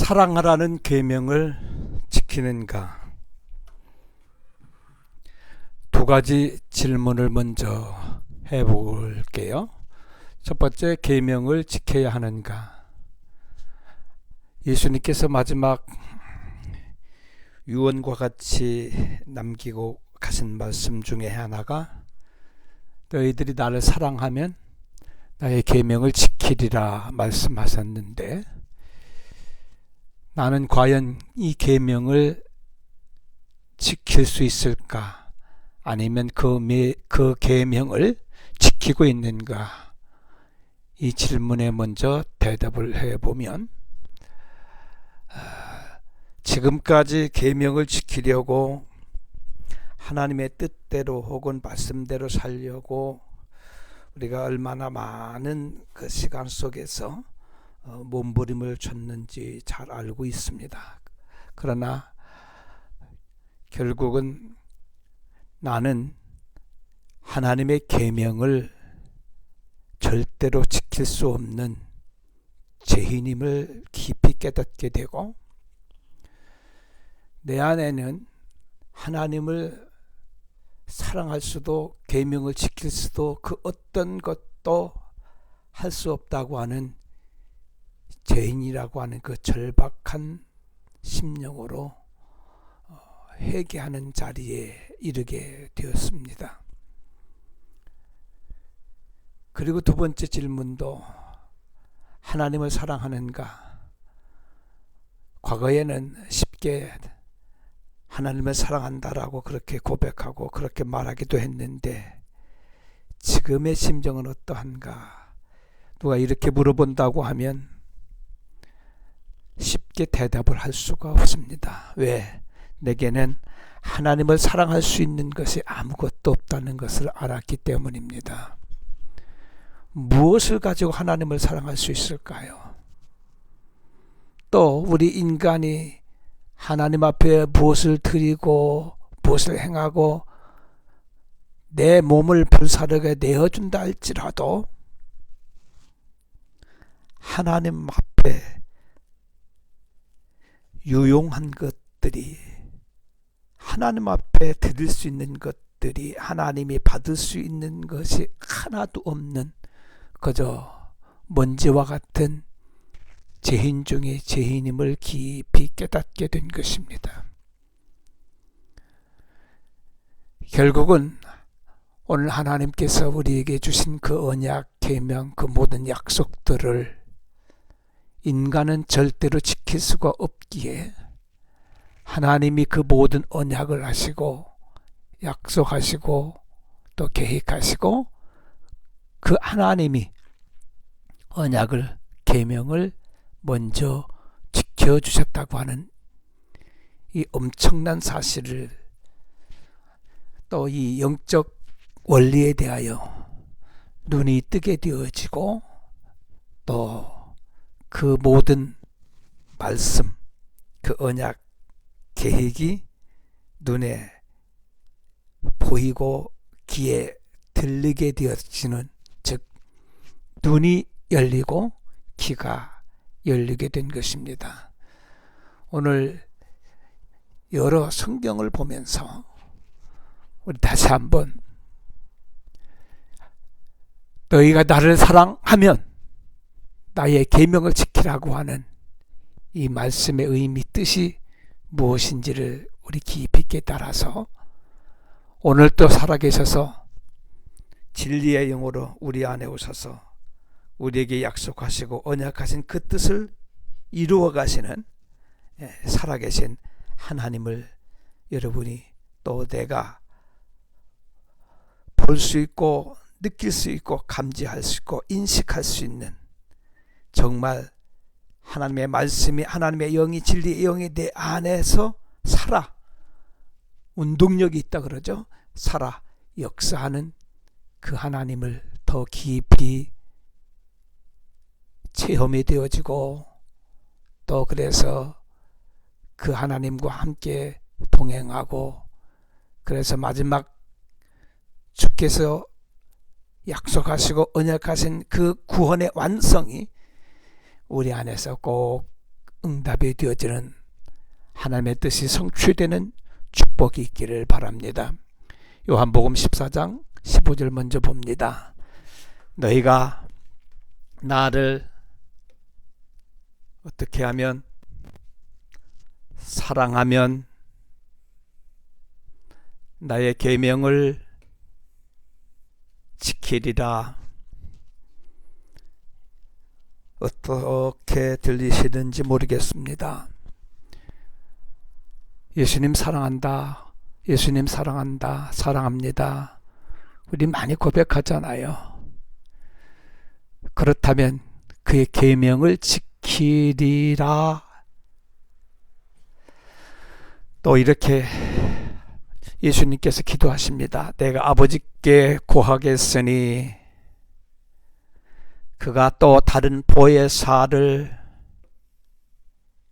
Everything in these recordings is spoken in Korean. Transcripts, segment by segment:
사랑하라는 계명을 지키는가? 두 가지 질문을 먼저 해볼게요. 첫 번째, 계명을 지켜야 하는가? 예수님께서 마지막 유언과 같이 남기고 가신 말씀 중에 하나가, 너희들이 나를 사랑하면 나의 계명을 지키리라 말씀하셨는데, 나는 과연 이 계명을 지킬 수 있을까? 아니면 그 계명을 지키고 있는가? 이 질문에 먼저 대답을 해보면, 지금까지 계명을 지키려고 하나님의 뜻대로 혹은 말씀대로 살려고 우리가 얼마나 많은 그 시간 속에서 몸부림을 쳤는지 잘 알고 있습니다. 그러나 결국은 나는 하나님의 계명을 절대로 지킬 수 없는 죄인임을 깊이 깨닫게 되고, 내 안에는 하나님을 사랑할 수도 계명을 지킬 수도 그 어떤 것도 할 수 없다고 하는 죄인이라고 하는 그 절박한 심령으로 회개하는 자리에 이르게 되었습니다. 그리고 두 번째 질문도, 하나님을 사랑하는가? 과거에는 쉽게 하나님을 사랑한다라고 그렇게 고백하고 그렇게 말하기도 했는데, 지금의 심정은 어떠한가? 누가 이렇게 물어본다고 하면 쉽게 대답을 할 수가 없습니다. 왜? 내게는 하나님을 사랑할 수 있는 것이 아무것도 없다는 것을 알았기 때문입니다. 무엇을 가지고 하나님을 사랑할 수 있을까요? 또 우리 인간이 하나님 앞에 무엇을 드리고 무엇을 행하고 내 몸을 불사르게 내어준다 할지라도 하나님 앞에 유용한 것들이, 하나님 앞에 드릴 수 있는 것들이, 하나님이 받을 수 있는 것이 하나도 없는 그저 먼지와 같은 죄인 중에 죄인임을 깊이 깨닫게 된 것입니다. 결국은 오늘 하나님께서 우리에게 주신 그 언약, 계명, 그 모든 약속들을 인간은 절대로 지킬 수가 없기에 하나님이 그 모든 언약을 하시고 약속하시고 또 계획하시고, 그 하나님이 언약을, 계명을 먼저 지켜주셨다고 하는 이 엄청난 사실을, 또 이 영적 원리에 대하여 눈이 뜨게 되어지고, 또 그 모든 말씀, 그 언약, 계획이 눈에 보이고 귀에 들리게 되어지는, 즉 눈이 열리고 귀가 열리게 된 것입니다. 오늘 여러 성경을 보면서 우리 다시 한번 너희가 나를 사랑하면 나의 계명을 지키라고 하는 이 말씀의 의미, 뜻이 무엇인지를 우리 깊이 깨달아서 오늘 또 살아계셔서 진리의 영으로 우리 안에 오셔서 우리에게 약속하시고 언약하신 그 뜻을 이루어 가시는 살아계신 하나님을 여러분이, 또 내가 볼 수 있고 느낄 수 있고 감지할 수 있고 인식할 수 있는, 정말 하나님의 말씀이, 하나님의 영이, 진리의 영이 내 안에서 살아, 운동력이 있다 그러죠. 살아 역사하는 그 하나님을 더 깊이 체험이 되어지고, 또 그래서 그 하나님과 함께 동행하고, 그래서 마지막 주께서 약속하시고 언약하신 그 구원의 완성이 우리 안에서 꼭 응답이 되어지는 하나님의 뜻이 성취되는 축복이 있기를 바랍니다. 요한복음 14장 15절 먼저 봅니다. 너희가 나를 어떻게 하면 사랑하면 나의 계명을 지키리라. 어떻게 들리시는지 모르겠습니다. 예수님 사랑한다. 예수님 사랑한다. 사랑합니다. 우리 많이 고백하잖아요. 그렇다면 그의 계명을 지키리라. 또 이렇게 예수님께서 기도하십니다. 내가 아버지께 구하겠으니 그가 또 다른 보혜사를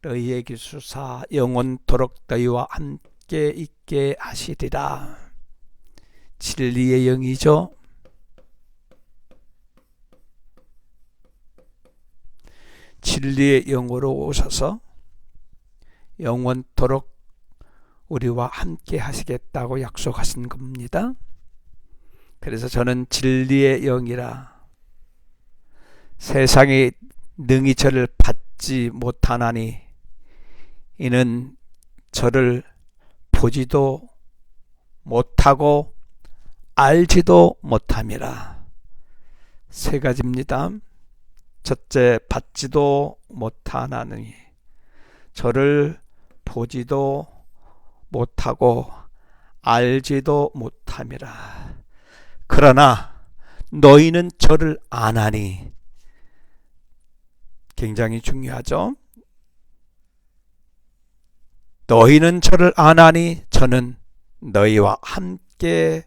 너희에게 주사 영원토록 너희와 함께 있게 하시리라. 진리의 영이죠. 진리의 영으로 오셔서 영원토록 우리와 함께 하시겠다고 약속하신 겁니다. 그래서 저는 진리의 영이라 세상이 능히 저를 받지 못하나니 이는 저를 보지도 못하고 알지도 못함이라. 세 가지입니다. 첫째, 받지도 못하나니 저를 보지도 못하고 알지도 못함이라. 그러나 너희는 저를 아나니. 굉장히 중요하죠. 너희는 저를 아나니 저는 너희와 함께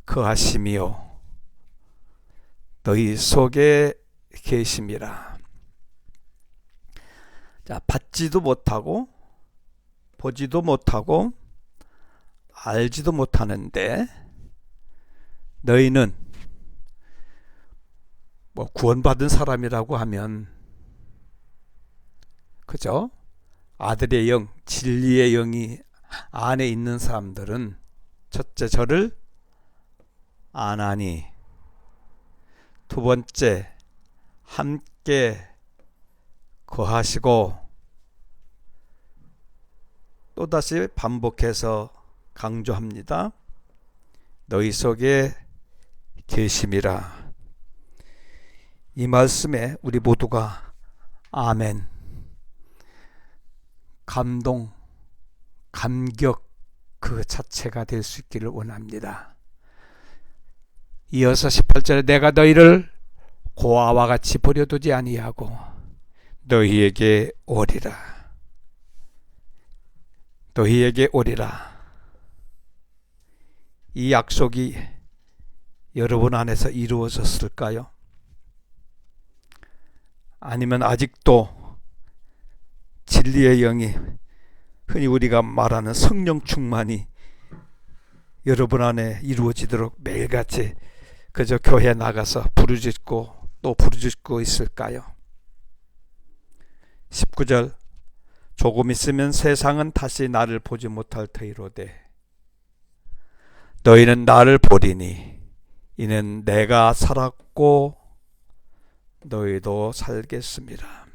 거하시며 너희 속에 계심이라. 자, 받지도 못하고 보지도 못하고 알지도 못하는데 너희는 구원받은 사람이라고 하면 그죠? 아들의 영, 진리의 영이 안에 있는 사람들은 첫째 저를 아나니, 두 번째 함께 거하시고 또다시 반복해서 강조합니다. 너희 속에 계심이라. 이 말씀에 우리 모두가 아멘, 감동, 감격 그 자체가 될 수 있기를 원합니다. 이어서 18절에 내가 너희를 고아와 같이 버려두지 아니하고 너희에게 오리라. 너희에게 오리라. 이 약속이 여러분 안에서 이루어졌을까요? 아니면 아직도 진리의 영이, 흔히 우리가 말하는 성령 충만이 여러분 안에 이루어지도록 매일같이 그저 교회 나가서 부르짖고 또 부르짖고 있을까요? 19절 조금 있으면 세상은 다시 나를 보지 못할 터이로되 너희는 나를 보리니 이는 내가 살았고 너희도 살겠습니다.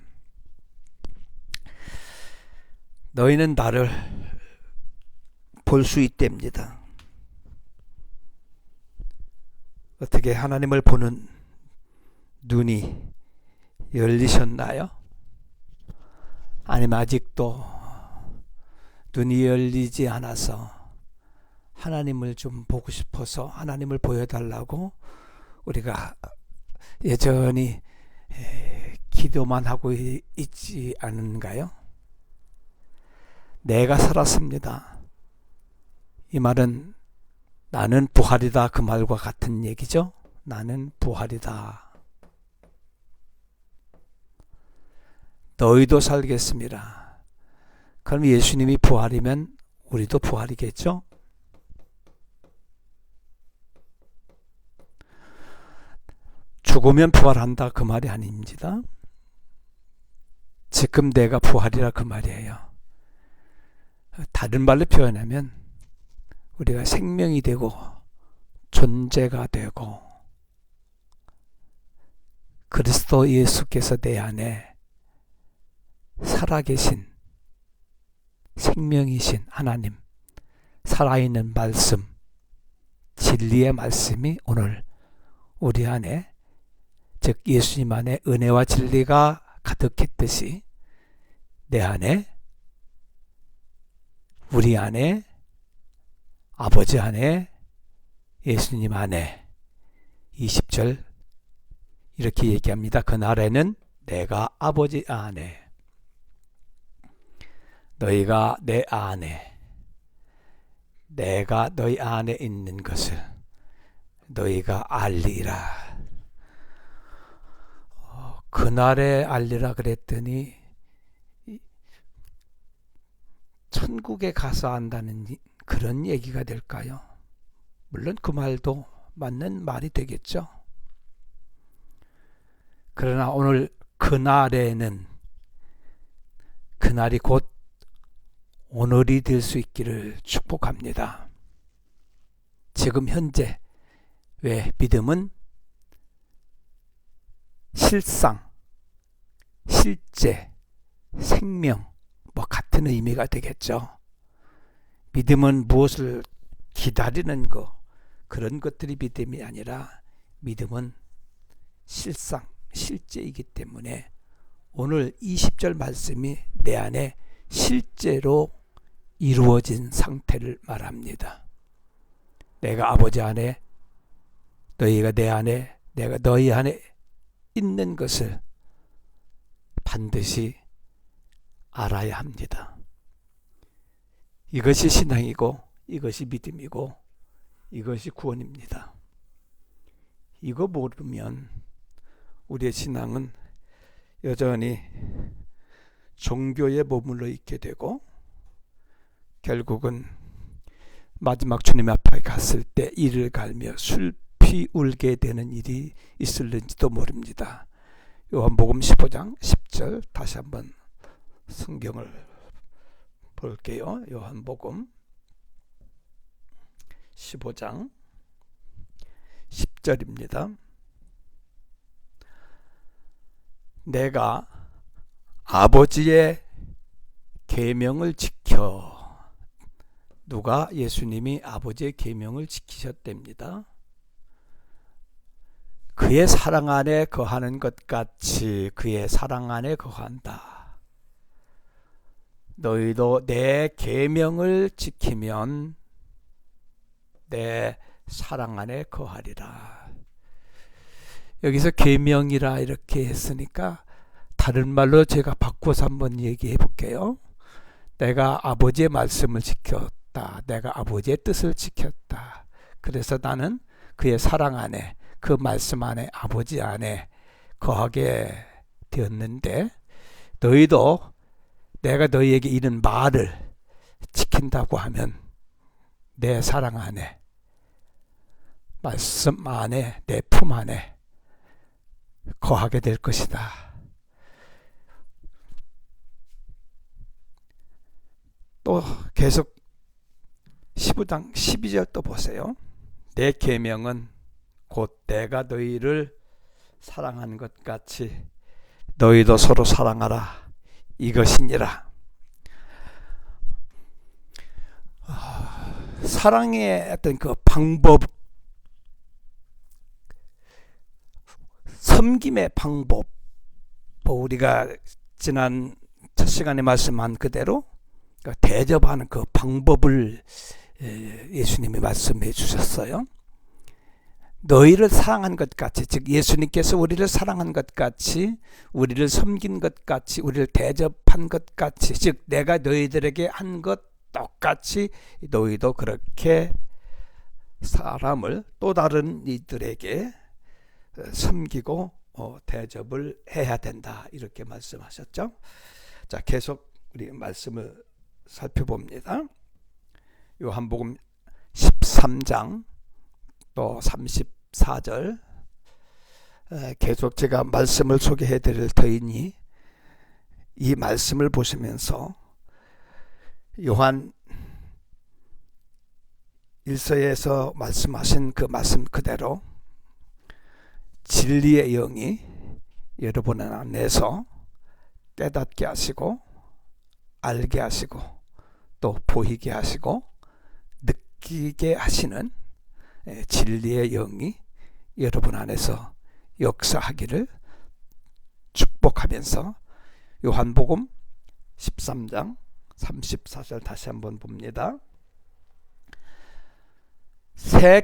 너희는 나를 볼 수 있답니다. 어떻게 하나님을 보는 눈이 열리셨나요? 아니면 아직도 눈이 열리지 않아서 하나님을 좀 보고 싶어서 하나님을 보여달라고 우리가 여전히 기도만 하고 있지 않은가요? 내가 살았습니다. 이 말은 나는 부활이다 그 말과 같은 얘기죠. 나는 부활이다. 너희도 살겠습니다. 그럼 예수님이 부활이면 우리도 부활이겠죠? 죽으면 부활한다 그 말이 아닙니다. 지금 내가 부활이라 그 말이에요. 다른 말로 표현하면 우리가 생명이 되고 존재가 되고 그리스도 예수께서 내 안에 살아계신 생명이신 하나님, 살아있는 말씀, 진리의 말씀이 오늘 우리 안에, 즉 예수님 안에 은혜와 진리가 가득했듯이 내 안에, 우리 안에, 아버지 안에, 예수님 안에 20절 이렇게 얘기합니다. 그날에는 내가 아버지 안에, 너희가 내 안에, 내가 너희 안에 있는 것을 너희가 알리라. 그날에 알리라 그랬더니 천국에 가서 안다는 그런 얘기가 될까요? 물론 그 말도 맞는 말이 되겠죠. 그러나 오늘 그날에는, 그날이 곧 오늘이 될 수 있기를 축복합니다. 지금 현재, 왜 믿음은 실상, 실제, 생명, 같은 의미가 되겠죠. 믿음은 무엇을 기다리는 것, 그런 것들이 믿음이 아니라 믿음은 실상, 실제이기 때문에 오늘 20절 말씀이 내 안에 실제로 이루어진 상태를 말합니다. 내가 아버지 안에, 너희가 내 안에, 내가 너희 안에 있는 것을 반드시 알아야 합니다. 이것이 신앙이고, 이것이 믿음이고, 이것이 구원입니다. 이거 모르면 우리의 신앙은 여전히 종교에 머물러 있게 되고, 결국은 마지막 주님 앞에 갔을 때 이를 갈며 슬피 울게 되는 일이 있을는지도 모릅니다. 요한복음 15장 10절 다시 한번 성경을 볼게요. 요한복음 15장 10절입니다. 내가 아버지의 계명을 지켜, 누가? 예수님이 아버지의 계명을 지키셨답니다. 그의 사랑 안에 거하는 것 같이 그의 사랑 안에 거한다. 너희도 내 계명을 지키면 내 사랑 안에 거하리라. 여기서 계명이라 이렇게 했으니까 다른 말로 제가 바꿔서 한번 얘기해 볼게요. 내가 아버지의 말씀을 지켰다. 내가 아버지의 뜻을 지켰다. 그래서 나는 그의 사랑 안에, 그 말씀 안에, 아버지 안에 거하게 되었는데, 너희도 내가 너희에게 이런 말을 지킨다고 하면 내 사랑 안에, 말씀 안에, 내 품 안에 거하게 될 것이다. 또 계속 15장 12절 또 보세요. 내 계명은 곧 내가 너희를 사랑한 것 같이 너희도 서로 사랑하라, 이것이니라. 사랑의 어떤 그 방법, 섬김의 방법, 우리가 지난 첫 시간에 말씀한 그대로 대접하는 그 방법을 예수님이 말씀해 주셨어요. 너희를 사랑한 것 같이, 즉 예수님께서 우리를 사랑한 것 같이, 우리를 섬긴 것 같이, 우리를 대접한 것 같이, 즉 내가 너희들에게 한 것 똑같이 너희도 그렇게 사람을, 또 다른 이들에게 섬기고 대접을 해야 된다, 이렇게 말씀하셨죠. 자, 계속 우리 말씀을 살펴봅니다. 요한복음 13장 또 34절 계속 제가 말씀을 소개해 드릴 터이니 이 말씀을 보시면서 요한 1서에서 말씀하신 그 말씀 그대로 진리의 영이 여러분 안에서 깨닫게 하시고 알게 하시고 또 보이게 하시고 느끼게 하시는 진리의 영이 여러분 안에서 역사하기를 축복하면서 요한복음 13장 34절 다시 한번 봅니다. 새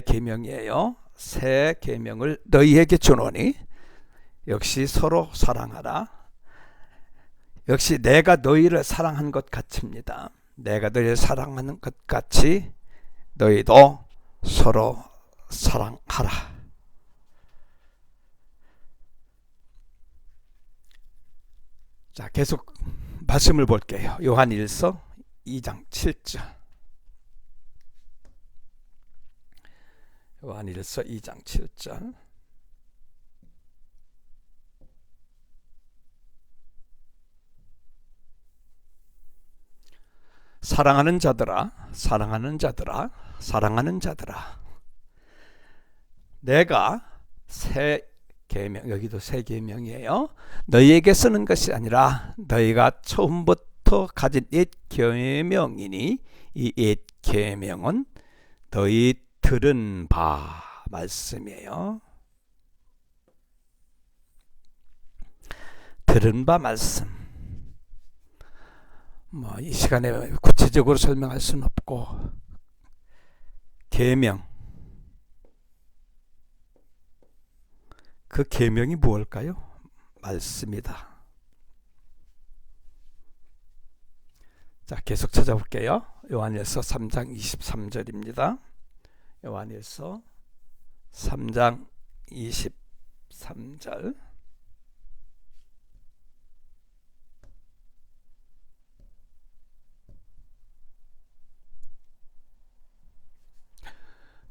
계명이에요. 새 계명을 너희에게 주노니 역시 서로 사랑하라. 역시 내가 너희를 사랑한 것 같습니다. 내가 너희를 사랑하는 것 같이 너희도 서로 사랑하라. 자, 계속 말씀을 볼게요. 요한 1서 2장 7절. 요한 1서 2장 7절. 사랑하는 자들아, 사랑하는 자들아, 사랑하는 자들아. 내가 새 계명, 여기도 새 계명이에요. 너희에게 쓰는 것이 아니라 너희가 처음부터 가진 옛 계명이니 이 옛 계명은 너희 들은 바 말씀이에요. 들은 바 말씀. 이 시간에 구체적으로 설명할 수는 없고, 계명. 그 계명이 무엇일까요? 말씀이다. 자, 계속 찾아볼게요. 요한일서 3장 23절입니다. 요한일서 3장 23절.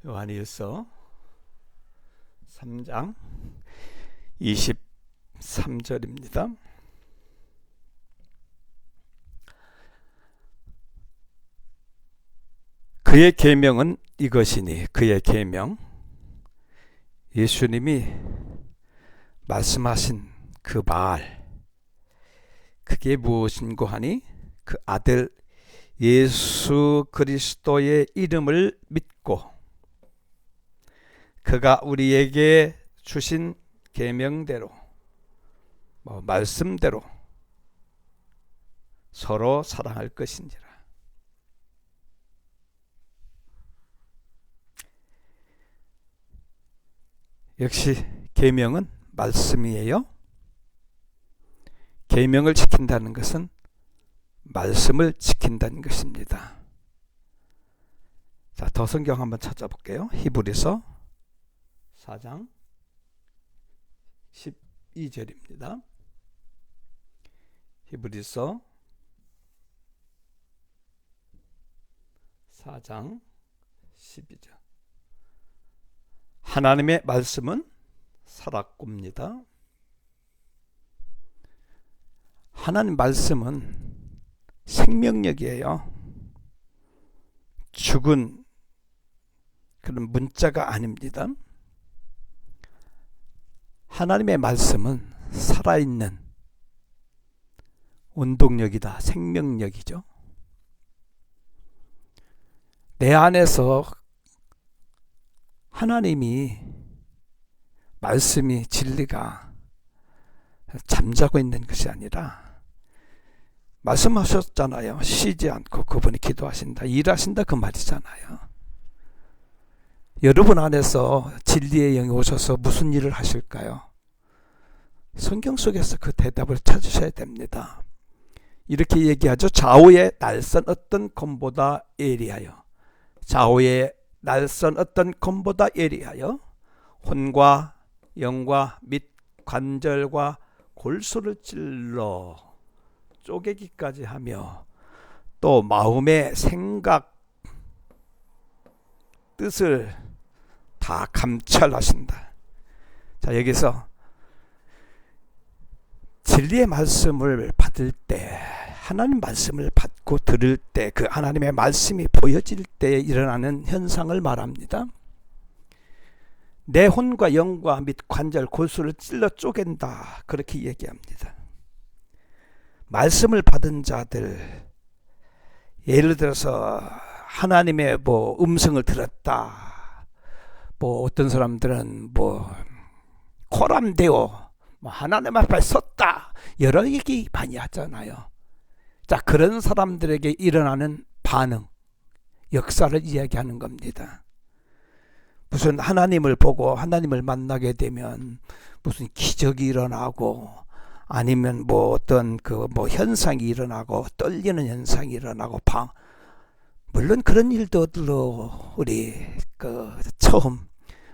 요한일서 3장 23절입니다. 그의 계명은 이것이니, 그의 계명, 예수님이 말씀하신 그 말, 그게 무엇인고 하니 그 아들 예수 그리스도의 이름을 믿고 그가 우리에게 주신 계명대로, 말씀대로 서로 사랑할 것인지라. 역시 계명은 말씀이에요. 계명을 지킨다는 것은 말씀을 지킨다는 것입니다. 자, 더 성경 한번 찾아볼게요. 히브리서 4장 12절입니다. 히브리서 4장 12절. 하나님의 말씀은 살았습니다. 하나님 말씀은 생명력이에요. 죽은 그런 문자가 아닙니다. 하나님의 말씀은 살아있는 운동력이다. 생명력이죠. 내 안에서 하나님이 말씀이 진리가 잠자고 있는 것이 아니라 말씀하셨잖아요. 쉬지 않고 그분이 기도하신다, 일하신다, 그 말이잖아요. 여러분 안에서 진리의 영이 오셔서 무슨 일을 하실까요? 성경 속에서 그 대답을 찾으셔야 됩니다. 이렇게 얘기하죠. 좌우의 날선 어떤 검보다 예리하여, 좌우의 날선 어떤 검보다 예리하여 혼과 영과 및 관절과 골수를 찔러 쪼개기까지 하며 또 마음의 생각 뜻을 다 감찰하신다. 자, 여기서 진리의 말씀을 받을 때, 하나님 말씀을 받고 들을 때, 그 하나님의 말씀이 보여질 때 일어나는 현상을 말합니다. 내 혼과 영과 및 관절 골수를 찔러 쪼갠다, 그렇게 얘기합니다. 말씀을 받은 자들, 예를 들어서 하나님의 음성을 들었다, 어떤 사람들은 코람되어 하나님 앞에 섰다, 여러 얘기 많이 하잖아요. 자, 그런 사람들에게 일어나는 반응, 역사를 이야기하는 겁니다. 무슨 하나님을 보고 하나님을 만나게 되면 무슨 기적이 일어나고, 아니면 어떤 현상이 일어나고, 떨리는 현상이 일어나고, 물론 그런 일들로 우리 처음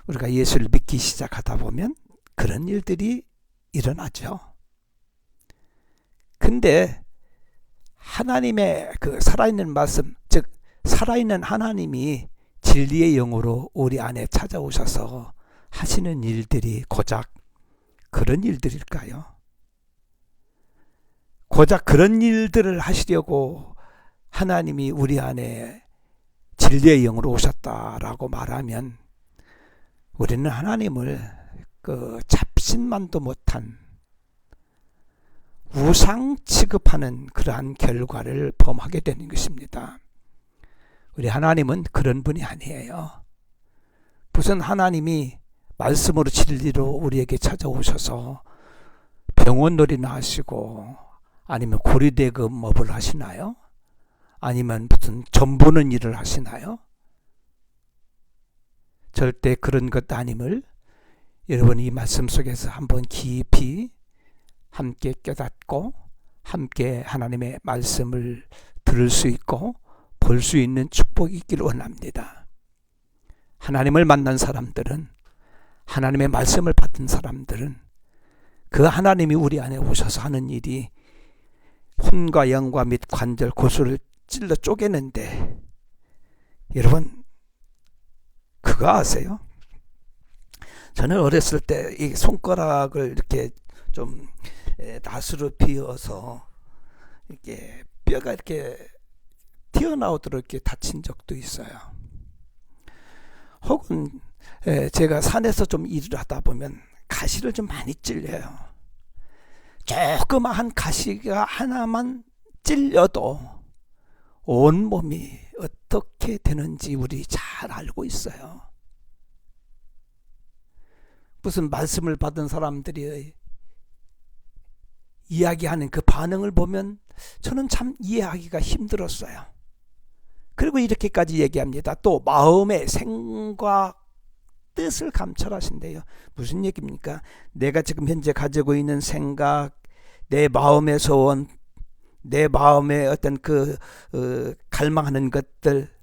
우리가 예수를 믿기 시작하다 보면 그런 일들이 일어나죠. 근데 하나님의 그 살아있는 말씀, 즉 살아있는 하나님이 진리의 영으로 우리 안에 찾아오셔서 하시는 일들이 고작 그런 일들일까요? 고작 그런 일들을 하시려고 하나님이 우리 안에 진리의 영으로 오셨다라고 말하면 우리는 하나님을 잡신만도 못한 우상 취급하는 그러한 결과를 범하게 되는 것입니다. 우리 하나님은 그런 분이 아니에요. 무슨 하나님이 말씀으로 진리로 우리에게 찾아오셔서 병원놀이나 하시고, 아니면 고리대금업을 하시나요? 아니면 무슨 전보는 일을 하시나요? 절대 그런 것 아님을 여러분이 이 말씀 속에서 한번 깊이 함께 깨닫고 함께 하나님의 말씀을 들을 수 있고 볼 수 있는 축복이 있기를 원합니다. 하나님을 만난 사람들은, 하나님의 말씀을 받은 사람들은 그 하나님이 우리 안에 오셔서 하는 일이 혼과 영과 및 관절 골수를 찔러 쪼개는데, 여러분 그거 아세요? 저는 어렸을 때 이 손가락을 이렇게 좀 낫으로 비어서 이렇게 뼈가 이렇게 튀어나오도록 이렇게 다친 적도 있어요. 혹은 제가 산에서 좀 일을 하다 보면 가시를 좀 많이 찔려요. 조그마한 가시가 하나만 찔려도 온몸이 어떻게 되는지 우리 잘 알고 있어요. 무슨 말씀을 받은 사람들이 이야기하는 그 반응을 보면 저는 참 이해하기가 힘들었어요. 그리고 이렇게까지 얘기합니다. 또 마음의 생각, 뜻을 감찰하신대요. 무슨 얘기입니까? 내가 지금 현재 가지고 있는 생각, 내 마음에서 온, 내 마음의 어떤 갈망하는 것들,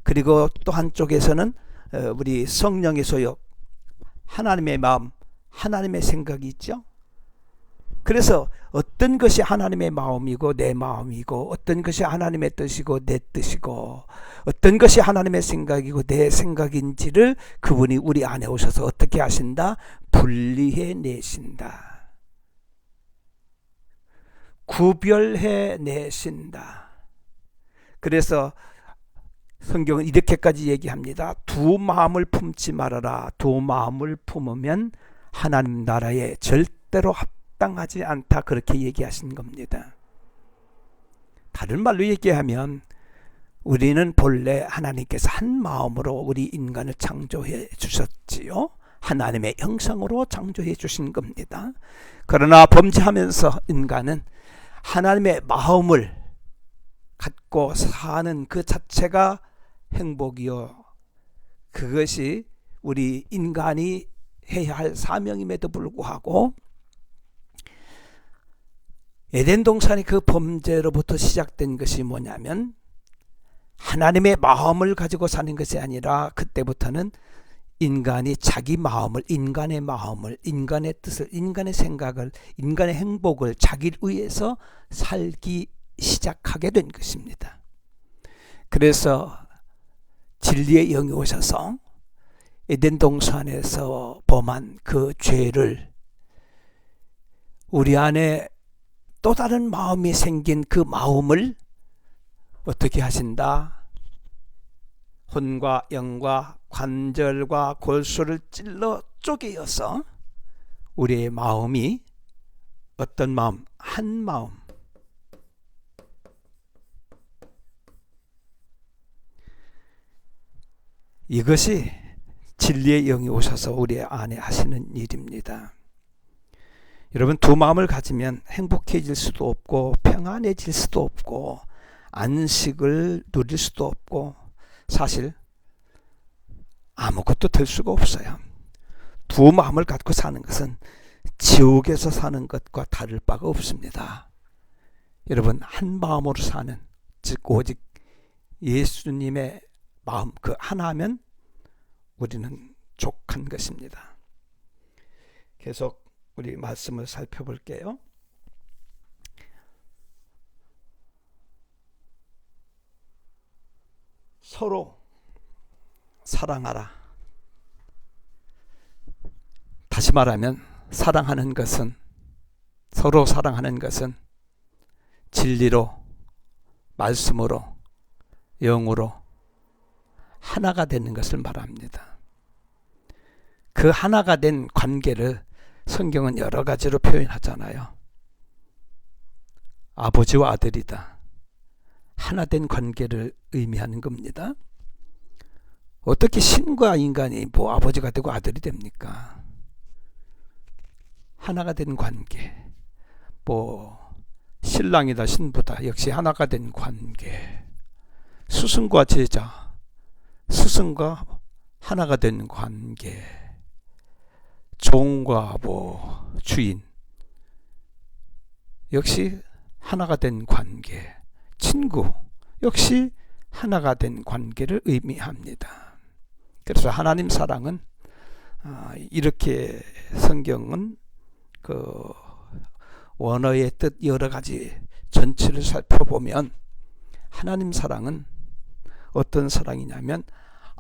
그리고 또 한쪽에서는 우리 성령의 소욕, 하나님의 마음, 하나님의 생각이 있죠. 그래서 어떤 것이 하나님의 마음이고 내 마음이고, 어떤 것이 하나님의 뜻이고 내 뜻이고, 어떤 것이 하나님의 생각이고 내 생각인지를 그분이 우리 안에 오셔서 어떻게 하신다? 분리해 내신다. 구별해 내신다. 그래서 성경은 이렇게까지 얘기합니다. 두 마음을 품지 말아라. 두 마음을 품으면 하나님 나라에 절대로 합당하지 않다. 그렇게 얘기하신 겁니다. 다른 말로 얘기하면 우리는 본래 하나님께서 한 마음으로 우리 인간을 창조해 주셨지요. 하나님의 형상으로 창조해 주신 겁니다. 그러나 범죄하면서 인간은 하나님의 마음을 갖고 사는 그 자체가 행복이요, 그것이 우리 인간이 해야 할 사명임에도 불구하고 에덴 동산의 그 범죄로부터 시작된 것이 뭐냐면 하나님의 마음을 가지고 사는 것이 아니라 그때부터는 인간이 자기 마음을, 인간의 마음을, 인간의 뜻을, 인간의 생각을, 인간의 행복을 자기를 위해서 살기 시작하게 된 것입니다. 그래서 진리의 영이 오셔서 에덴 동산에서 범한 그 죄를 우리 안에 또 다른 마음이 생긴 그 마음을 어떻게 하신다? 혼과 영과 관절과 골수를 찔러 쪼개어서 우리의 마음이 어떤 마음? 한 마음. 이것이 진리의 영이 오셔서 우리 안에 하시는 일입니다. 여러분, 두 마음을 가지면 행복해질 수도 없고 평안해질 수도 없고 안식을 누릴 수도 없고 사실 아무것도 될 수가 없어요. 두 마음을 갖고 사는 것은 지옥에서 사는 것과 다를 바가 없습니다. 여러분, 한 마음으로 사는, 즉 오직 예수님의 마음 그 하나면 우리는 족한 것입니다. 계속 우리 말씀을 살펴볼게요. 서로 사랑하라. 다시 말하면 사랑하는 것은, 서로 사랑하는 것은 진리로, 말씀으로, 영으로 하나가 되는 것을 말합니다. 그 하나가 된 관계를 성경은 여러 가지로 표현하잖아요. 아버지와 아들이다. 하나 된 관계를 의미하는 겁니다. 어떻게 신과 인간이 뭐 아버지가 되고 아들이 됩니까? 하나가 된 관계. 뭐 신랑이다 신부다 역시 하나가 된 관계. 스승과 제자, 스승과 하나가 된 관계. 종과 뭐 주인 역시 하나가 된 관계. 친구 역시 하나가 된 관계를 의미합니다. 그래서 하나님 사랑은 이렇게 성경은 그 원어의 뜻 여러 가지 전체를 살펴보면 하나님 사랑은 어떤 사랑이냐면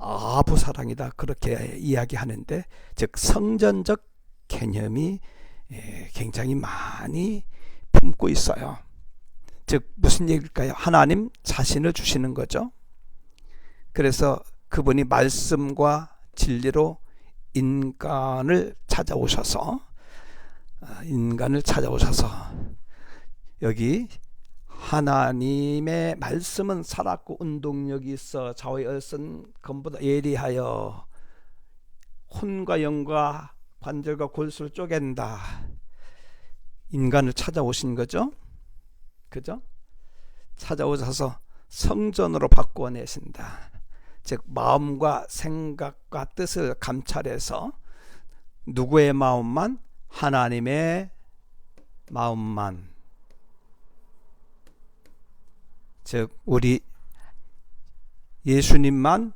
아부 사랑이다 그렇게 이야기하는데, 즉 성전적 개념이 굉장히 많이 품고 있어요. 즉 무슨 얘기일까요? 하나님 자신을 주시는 거죠. 그래서 그분이 말씀과 진리로 인간을 찾아오셔서 여기 하나님의 말씀은 살았고 운동력이 있어 좌우의 얼선 검보다 예리하여 혼과 영과 관절과 골수를 쪼갠다. 인간을 찾아오신 거죠. 그죠? 찾아오셔서 성전으로 바꾸어내신다. 즉 마음과 생각과 뜻을 감찰해서 누구의 마음만? 하나님의 마음만, 즉 우리 예수님만,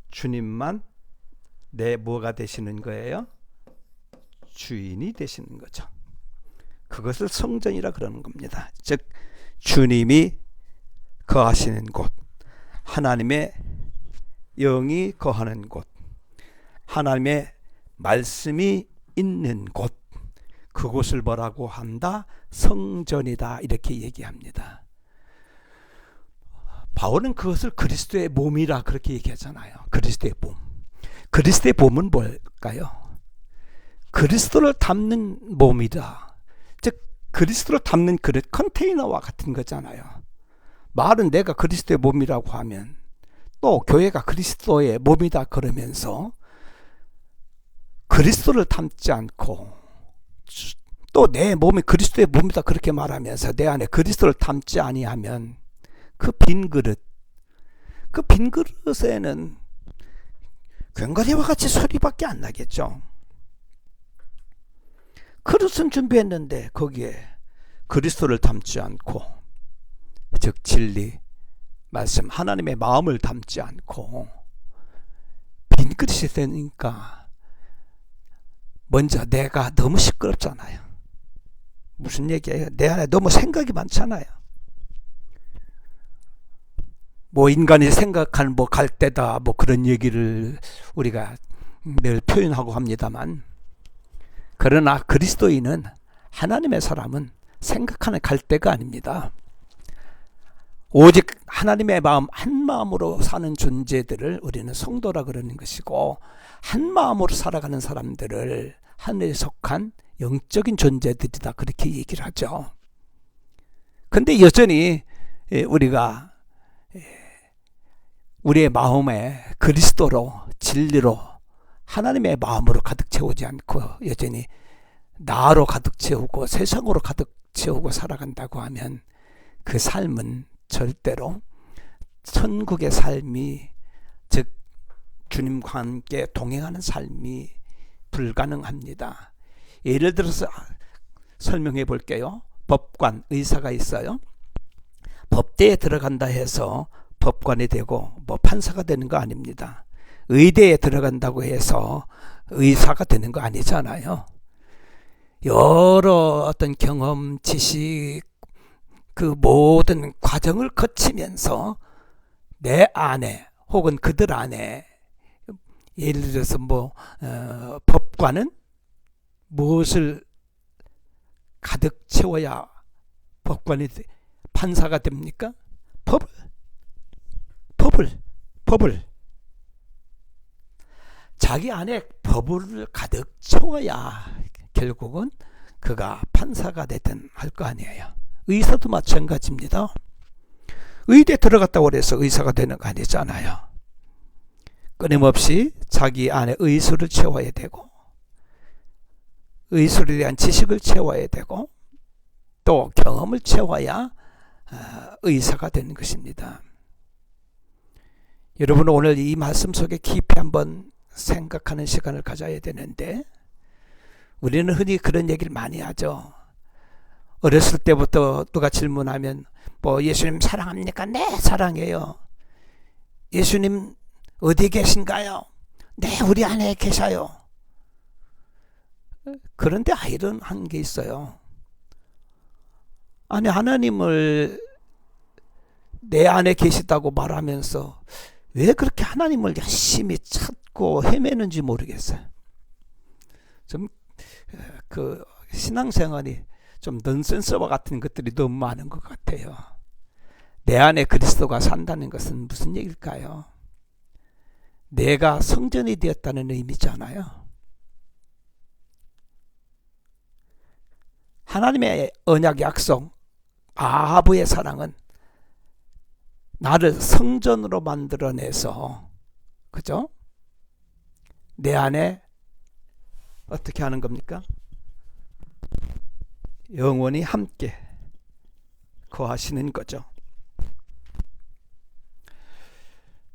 주님만 내 뭐가 되시는 거예요? 주인이 되시는 거죠. 그것을 성전이라 그러는 겁니다. 즉 주님이 거하시는 곳, 하나님의 영이 거하는 곳, 하나님의 말씀이 있는 곳, 그곳을 뭐라고 한다? 성전이다 이렇게 얘기합니다. 바울은 그것을 그리스도의 몸이라 그렇게 얘기하잖아요. 그리스도의 몸. 그리스도의 몸은 뭘까요? 그리스도를 담는 몸이다. 즉 그리스도를 담는 그릇, 컨테이너와 같은 거잖아요. 말은 내가 그리스도의 몸이라고 하면 또 교회가 그리스도의 몸이다 그러면서 그리스도를 담지 않고 또 내 몸이 그리스도의 몸이다 그렇게 말하면서 내 안에 그리스도를 담지 아니하면 그 빈 그릇, 그 빈 그릇에는 괭과리와 같이 소리밖에 안 나겠죠. 그릇은 준비했는데 거기에 그리스도를 담지 않고, 즉 진리, 말씀, 하나님의 마음을 담지 않고 빈 그릇이 되니까 먼저 내가 너무 시끄럽잖아요. 무슨 얘기예요? 내 안에 너무 생각이 많잖아요. 뭐 인간이 생각한 뭐 갈대다 뭐 그런 얘기를 우리가 늘 표현하고 합니다만, 그러나 그리스도인은, 하나님의 사람은 생각하는 갈대가 아닙니다. 오직 하나님의 마음 한 마음으로 사는 존재들을 우리는 성도라 그러는 것이고, 한 마음으로 살아가는 사람들을 하늘에 속한 영적인 존재들이다 그렇게 얘기를 하죠. 근데 여전히 우리가 우리의 마음에 그리스도로 진리로 하나님의 마음으로 가득 채우지 않고 여전히 나로 가득 채우고 세상으로 가득 채우고 살아간다고 하면 그 삶은 절대로 천국의 삶이, 즉 주님과 함께 동행하는 삶이 불가능합니다. 예를 들어서 설명해 볼게요. 법관, 의사가 있어요. 법대에 들어간다 해서 법관이 되고 판사가 되는 거 아닙니다. 의대에 들어간다고 해서 의사가 되는 거 아니잖아요. 여러 어떤 경험, 지식, 그 모든 과정을 거치면서 내 안에 혹은 그들 안에, 예를 들어서 법관은 무엇을 가득 채워야 법관이 판사가 됩니까? 법을 자기 안에 법을 가득 채워야 결국은 그가 판사가 되든 할 거 아니에요. 의사도 마찬가지입니다. 의대 들어갔다고 해서 의사가 되는 거 아니잖아요. 끊임없이 자기 안에 의술을 채워야 되고, 의술에 대한 지식을 채워야 되고, 또 경험을 채워야 의사가 되는 것입니다. 여러분, 오늘 이 말씀 속에 깊이 한번 생각하는 시간을 가져야 되는데, 우리는 흔히 그런 얘기를 많이 하죠. 어렸을 때부터 누가 질문하면 예수님 사랑합니까? 네, 사랑해요. 예수님 어디 계신가요? 네, 우리 안에 계셔요. 그런데 아이런 한 게 있어요. 아니, 하나님을 내 안에 계시다고 말하면서 왜 그렇게 하나님을 열심히 찾고 헤매는지 모르겠어요. 좀 그 신앙생활이 좀 넌센스와 같은 것들이 너무 많은 것 같아요. 내 안에 그리스도가 산다는 것은 무슨 얘기일까요? 내가 성전이 되었다는 의미잖아요. 하나님의 언약 약속, 아하브의 사랑은 나를 성전으로 만들어내서, 그죠? 내 안에 어떻게 하는 겁니까? 영원히 함께 거하시는 거죠.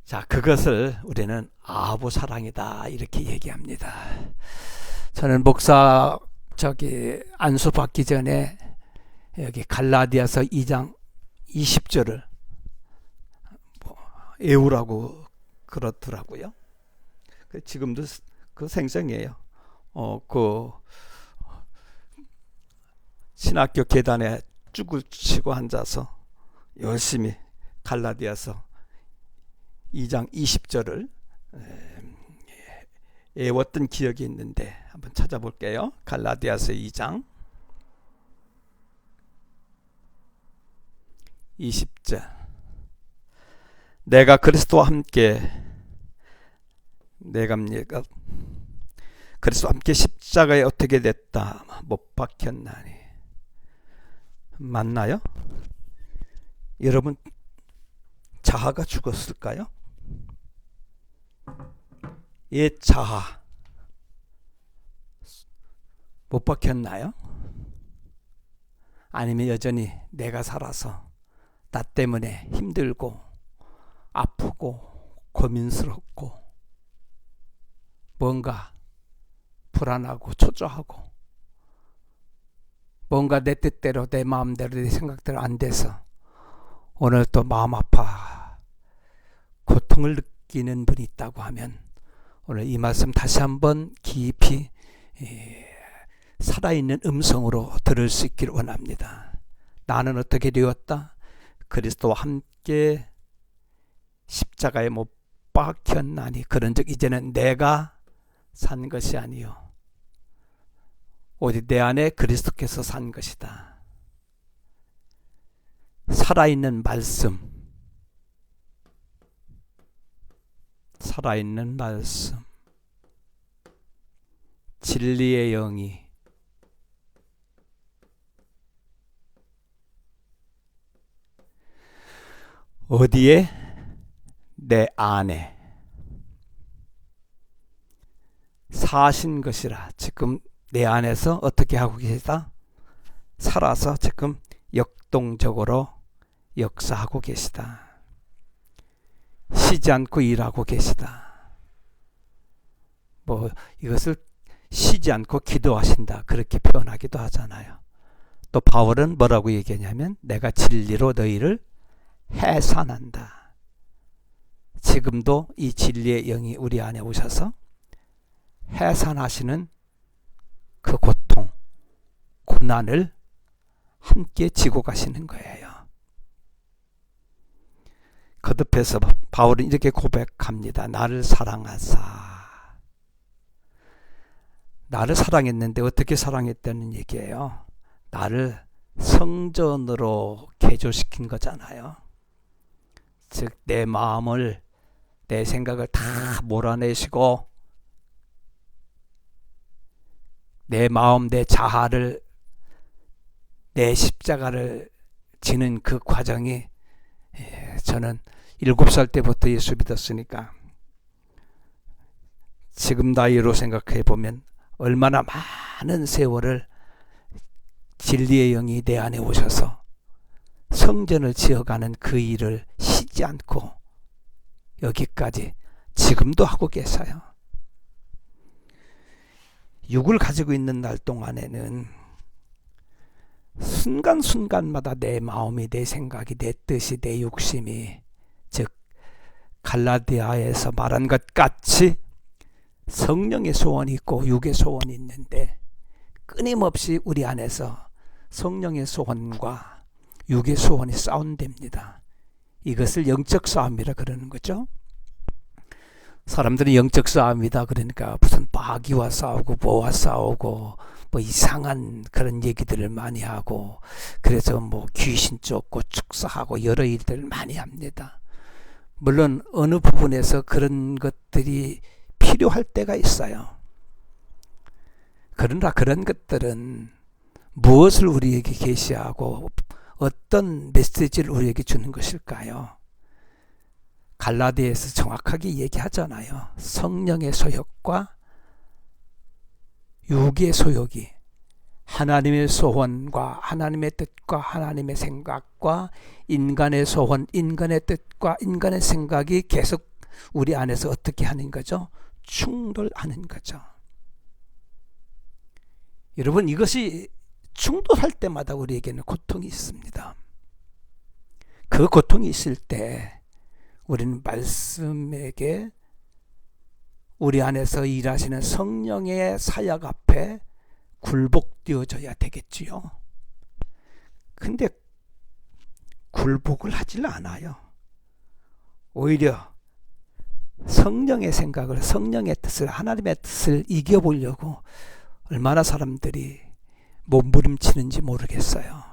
자, 그것을 우리는 아하브 사랑이다 이렇게 얘기합니다. 저는 목사 안수 받기 전에 여기 갈라디아서 2장 20절을 외우라고 그렇더라고요. 지금도 그 생생해요. 신학교 계단에 쭈글 치고 앉아서 열심히 갈라디아서 2장 20절을 외웠던 기억이 있는데 한번 찾아볼게요. 갈라디아서 2장 20절. 내가 그리스도와 함께 그리스도와 함께 십자가에 어떻게 됐다, 못 박혔나니. 맞나요? 여러분, 자아가 죽었을까요? 옛 자아 못 박혔나요? 아니면 여전히 내가 살아서 나 때문에 힘들고 아프고 고민스럽고 뭔가 불안하고 초조하고 뭔가 내 뜻대로 내 마음대로 내 생각대로 안 돼서 오늘 또 마음 아파 고통을 느끼는 분이 있다고 하면 오늘 이 말씀 다시 한번 깊이 살아있는 음성으로 들을 수 있기를 원합니다. 나는 어떻게 되었다? 그리스도와 함께 십자가에 못 박혔나니 그런즉 이제는 내가 산 것이 아니요 오직 내 안에 그리스도께서 산 것이다. 살아있는 말씀, 살아있는 말씀, 진리의 영이 어디에? 내 안에 사신 것이라. 지금 내 안에서 어떻게 하고 계시다? 살아서 지금 역동적으로 역사하고 계시다. 쉬지 않고 일하고 계시다. 뭐 이것을 쉬지 않고 기도하신다 그렇게 표현하기도 하잖아요. 또 바울은 뭐라고 얘기하냐면 내가 진리로 너희를 해산한다. 지금도 이 진리의 영이 우리 안에 오셔서 해산하시는 그 고통, 고난을 함께 지고 가시는 거예요. 거듭해서 바울은 이렇게 고백합니다. 나를 사랑하사. 나를 사랑했는데 어떻게 사랑했다는 얘기예요? 나를 성전으로 개조시킨 거잖아요. 즉 내 마음을, 내 생각을 다 몰아내시고 내 마음, 내 자아를, 내 십자가를 지는 그 과정이, 저는 7살 때부터 예수 믿었으니까 지금 나이로 생각해 보면 얼마나 많은 세월을 진리의 영이 내 안에 오셔서 성전을 지어가는 그 일을 쉬지 않고 여기까지 지금도 하고 계셔요. 육을 가지고 있는 날 동안에는 순간순간마다 내 마음이, 내 생각이, 내 뜻이, 내 욕심이, 즉 갈라디아에서 말한 것 같이 성령의 소원이 있고 육의 소원이 있는데 끊임없이 우리 안에서 성령의 소원과 육의 소원이 싸운답니다. 이것을 영적 싸움이라 그러는 거죠. 사람들이 영적 싸움이다 그러니까 무슨 마귀와 싸우고 뭐와 싸우고 뭐 이상한 그런 얘기들을 많이 하고, 그래서 뭐 귀신 쫓고 축사하고 여러 일들을 많이 합니다. 물론 어느 부분에서 그런 것들이 필요할 때가 있어요. 그러나 그런 것들은 무엇을 우리에게 계시하고 어떤 메시지를 우리에게 주는 것일까요? 갈라디아에서 정확하게 얘기하잖아요. 성령의 소욕과 육의 소욕이 하나님의 소원과 하나님의 뜻과 하나님의 생각과 인간의 소원, 인간의 뜻과 인간의 생각이 계속 우리 안에서 어떻게 하는 거죠? 충돌하는 거죠. 여러분, 이것이 충돌할 때마다 우리에게는 고통이 있습니다. 그 고통이 있을 때 우리는 말씀에게 우리 안에서 일하시는 성령의 사역 앞에 굴복되어져야 되겠지요. 근데 굴복을 하질 않아요. 오히려 성령의 생각을, 성령의 뜻을, 하나님의 뜻을 이겨보려고 얼마나 사람들이 몸부림치는지 모르겠어요.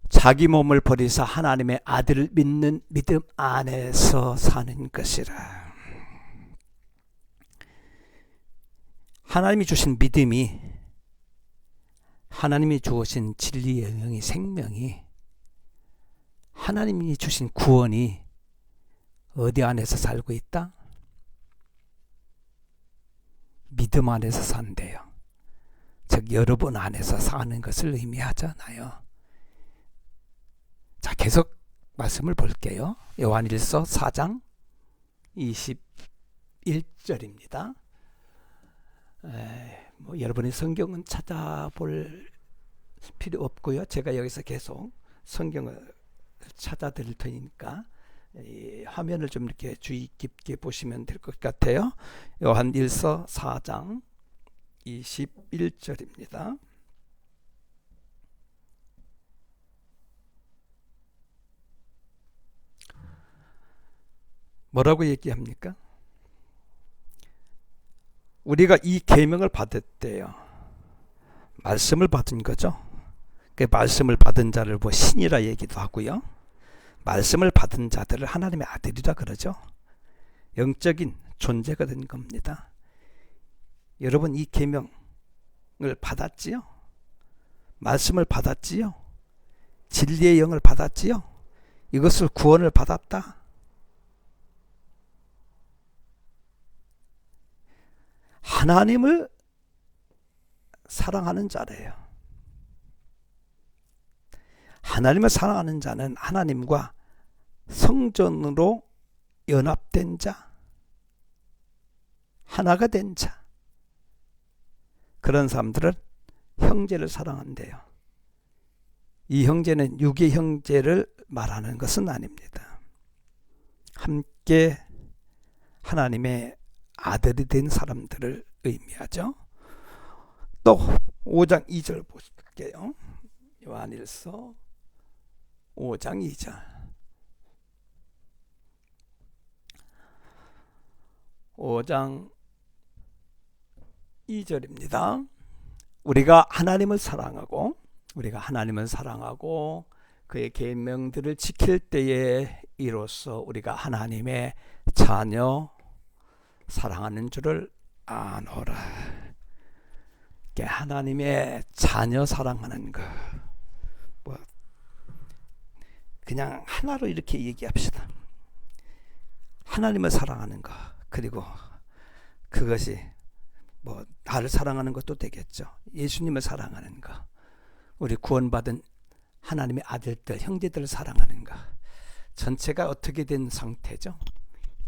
자기 몸을 버리사 하나님의 아들을 믿는 믿음 안에서 사는 것이라. 하나님이 주신 믿음이, 하나님이 주신 진리의 영이, 생명이, 하나님이 주신 구원이 어디 안에서 살고 있다? 믿음 안에서 산대요. 즉 여러분 안에서 사는 것을 의미하잖아요. 자, 계속 말씀을 볼게요. 요한일서 4장 21절입니다. 뭐 여러분이 성경은 찾아볼 필요 없고요. 제가 여기서 계속 성경을 찾아드릴 테니까 화면을 좀 이렇게 주의 깊게 보시면 될 것 같아요. 요한일서 4장 21절입니다. 뭐라고 얘기합니까? 우리가 이 계명을 받았대요. 말씀을 받은 거죠. 그 말씀을 받은 자를 뭐 신이라 얘기도 하고요. 말씀을 받은 자들을 하나님의 아들이라 그러죠. 영적인 존재가 된 겁니다. 여러분 이 계명을 받았지요? 말씀을 받았지요? 진리의 영을 받았지요? 이것을 구원을 받았다. 하나님을 사랑하는 자래요. 하나님을 사랑하는 자는 하나님과 성전으로 연합된 자, 하나가 된 자, 그런 사람들은 형제를 사랑한대요. 이 형제는 육의 형제를 말하는 것은 아닙니다. 함께 하나님의 아들이 된 사람들을 의미하죠. 또 5장 2절 볼게요. 요한일서 5장 2절. 5장 2절입니다. 우리가 하나님을 사랑하고 그의 계명들을 지킬 때에 이로써 우리가 하나님의 자녀 사랑하는 줄을 아노라. 하나님의 자녀 사랑하는 것, 뭐 그냥 하나로 이렇게 얘기합시다. 하나님을 사랑하는 것, 그리고 그것이 뭐 나를 사랑하는 것도 되겠죠. 예수님을 사랑하는 것, 우리 구원받은 하나님의 아들들, 형제들을 사랑하는 것, 전체가 어떻게 된 상태죠?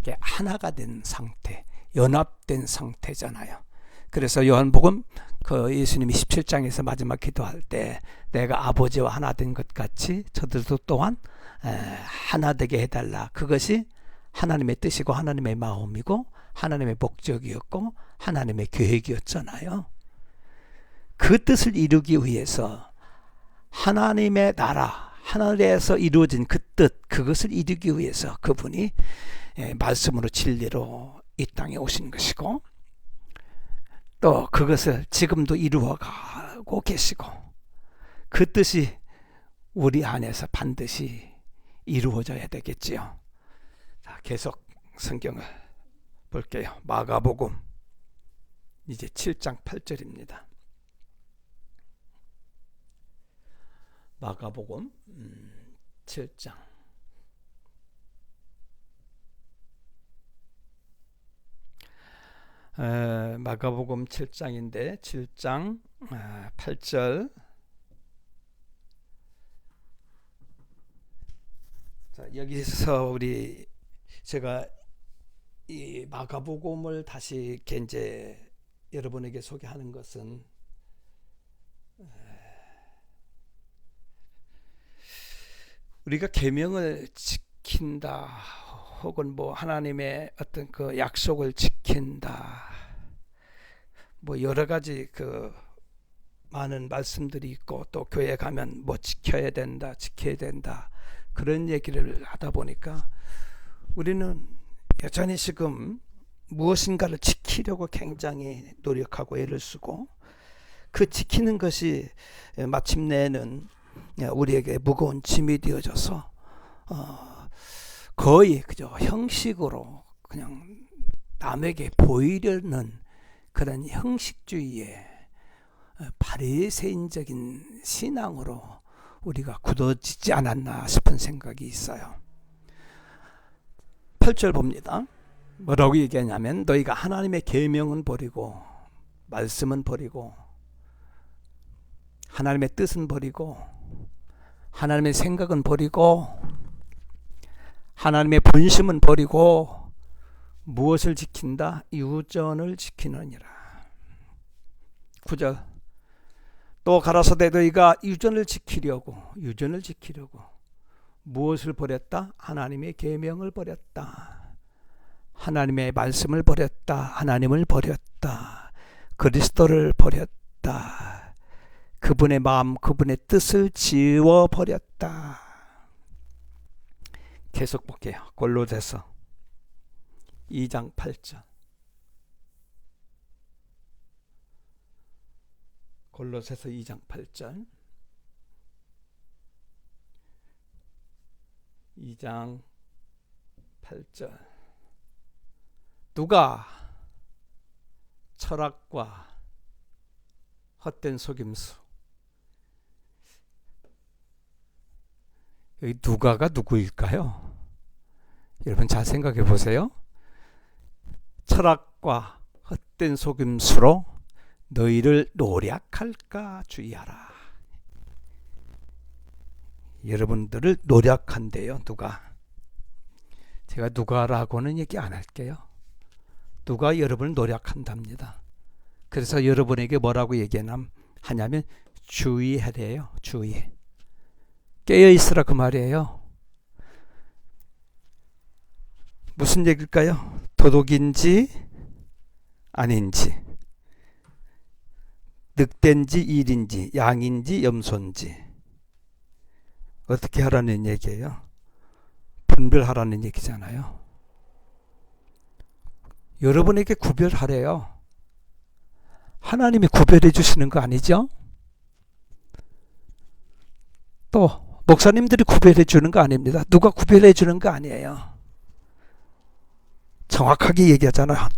이게 하나가 된 상태, 연합된 상태잖아요. 그래서 요한복음 그 예수님이 17장에서 마지막 기도할 때 내가 아버지와 하나 된 것 같이 저들도 또한 하나 되게 해달라. 그것이 하나님의 뜻이고 하나님의 마음이고 하나님의 목적이었고 하나님의 계획이었잖아요. 그 뜻을 이루기 위해서 하나님의 나라, 하늘에서 이루어진 그 뜻, 그것을 이루기 위해서 그분이 말씀으로 진리로 이 땅에 오신 것이고 또 그것을 지금도 이루어가고 계시고 그 뜻이 우리 안에서 반드시 이루어져야 되겠지요. 자, 계속 성경을 볼게요. 마가복음 이제 7장 8절입니다. 마가복음 7장 마가복음 7장인데 7장 8절. 자, 여기서 제가 이 마가복음을 다시 이제 여러분에게 소개하는 것은 우리가 계명을 지킨다 혹은 뭐 하나님의 어떤 그 약속을 지킨다 뭐 여러 가지 그 많은 말씀들이 있고 또 교회 가면 뭐 지켜야 된다 그런 얘기를 하다 보니까 우리는 여전히 지금 무엇인가를 지키려고 굉장히 노력하고 애를 쓰고 그 지키는 것이 마침내는 우리에게 무거운 짐이 되어져서 거의 그저 형식으로 그냥 남에게 보이려는 그런 형식주의의 바리새인적인 신앙으로 우리가 굳어지지 않았나 싶은 생각이 있어요. 8절 봅니다. 뭐라고 얘기하냐면 너희가 하나님의 계명은 버리고 말씀은 버리고 하나님의 뜻은 버리고 하나님의 생각은 버리고 하나님의 본심은 버리고 무엇을 지킨다? 유전을 지키느니라. 9절 또 가라사대 너희가 유전을 지키려고 무엇을 버렸다? 하나님의 계명을 버렸다. 하나님의 말씀을 버렸다. 하나님을 버렸다. 그리스도를 버렸다. 그분의 마음, 그분의 뜻을 지워버렸다. 계속 볼게요. 골로새서 2장 8절. 골로새서 2장 8절. 2장 8절. 누가 철학과 헛된 속임수. 여기 누가가 누구일까요? 여러분 잘 생각해 보세요. 철학과 헛된 속임수로 너희를 노략할까 주의하라. 여러분들을 노략한대요. 누가. 제가 누가라고는 얘기 안 할게요. 누가 여러분을 노략한답니다. 그래서 여러분에게 뭐라고 얘기하냐면 주의하래요. 주의. 깨어있으라 그 말이에요. 무슨 얘기일까요? 도둑인지 아닌지, 늑대인지 일인지, 양인지 염소인지 어떻게 하라는 얘기예요? 분별하라는 얘기잖아요. 여러분에게 구별하래요. 하나님이 구별해 주시는 거 아니죠? 또 목사님들이 구별해 주는 거 아닙니다. 누가 구별해 주는 거 아니에요. 정확하게 얘기하잖아요.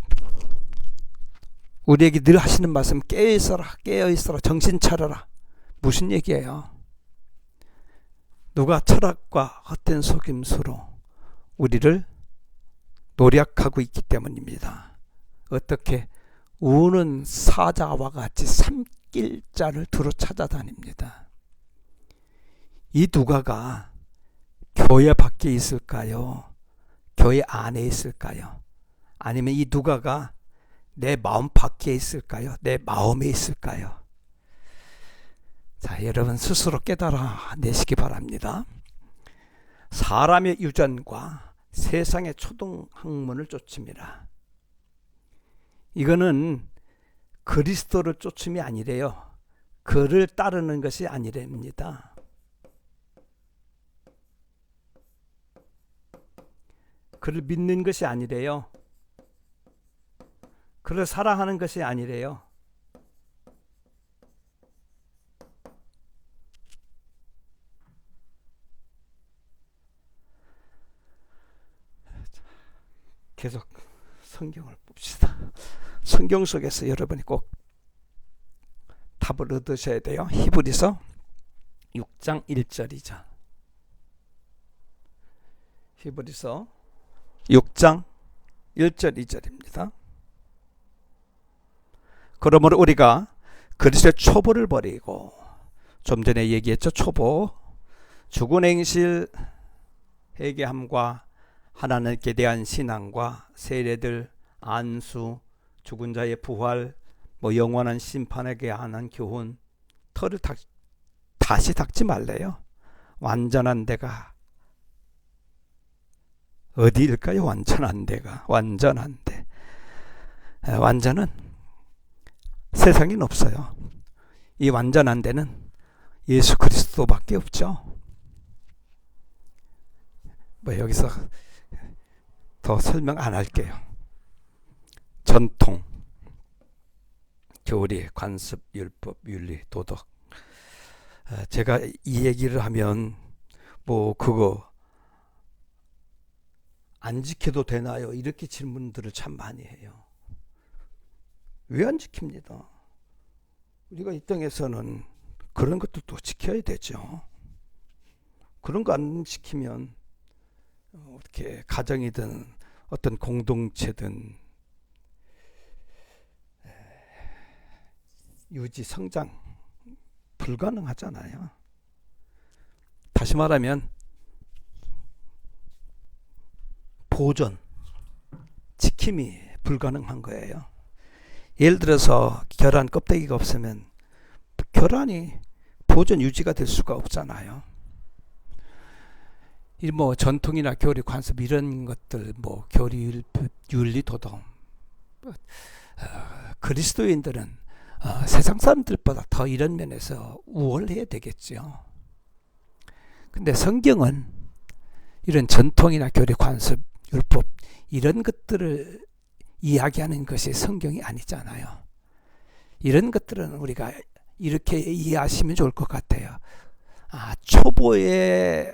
우리에게 늘 하시는 말씀, 깨어있어라, 깨어있어라, 정신 차려라. 무슨 얘기예요? 누가 철학과 헛된 속임수로 우리를 노략하고 있기 때문입니다. 어떻게? 우는 사자와 같이 삼킬 자를 두루 찾아다닙니다. 이 누가가 교회 밖에 있을까요? 교회 안에 있을까요? 아니면 이 누가가 내 마음 밖에 있을까요? 내 마음에 있을까요? 자, 여러분 스스로 깨달아내시기 바랍니다. 사람의 유전과 세상의 초등학문을 쫓습니다. 이거는 그리스도를 쫓음이 아니래요. 그를 따르는 것이 아니랍니다. 그를 믿는 것이 아니래요. 그를 사랑하는 것이 아니래요. 계속 성경을 봅시다. 성경 속에서 여러분이 꼭 답을 얻으셔야 돼요. 히브리서 6장 1절이죠. 히브리서 6장 1절 2절입니다. 그러므로 우리가 그리스도의 초보를 버리고, 좀 전에 얘기했죠. 초보, 죽은 행실 회개함과 하나님께 대한 신앙과 세례들, 안수, 죽은 자의 부활, 영원한 심판에 관한 교훈, 털을 다시 닦지 말래요. 완전한 데가 어디일까요? 완전한 데가. 완전한 데. 완전은 세상엔 없어요. 이 완전한 데는 예수 그리스도밖에 없죠. 여기서 더 설명 안 할게요. 전통, 교리, 관습, 율법, 윤리, 도덕. 제가 이 얘기를 하면 그거 안 지켜도 되나요? 이렇게 질문들을 참 많이 해요. 왜 안 지킵니다? 우리가 이 땅에서는 그런 것도 지켜야 되죠. 그런 거 안 지키면 어떻게 가정이든 어떤 공동체든 유지, 성장 불가능하잖아요. 다시 말하면 보존, 지킴이 불가능한 거예요. 예를 들어서 계란 껍데기가 없으면 계란이 보존 유지가 될 수가 없잖아요. 이 전통이나 교리, 관습 이런 것들, 교리, 윤리, 도덕, 그리스도인들은 세상 사람들보다 더 이런 면에서 우월해야 되겠죠. 근데 성경은 이런 전통이나 교리, 관습, 율법 이런 것들을 이야기하는 것이 성경이 아니잖아요. 이런 것들은 우리가 이렇게 이해하시면 좋을 것 같아요. 초보의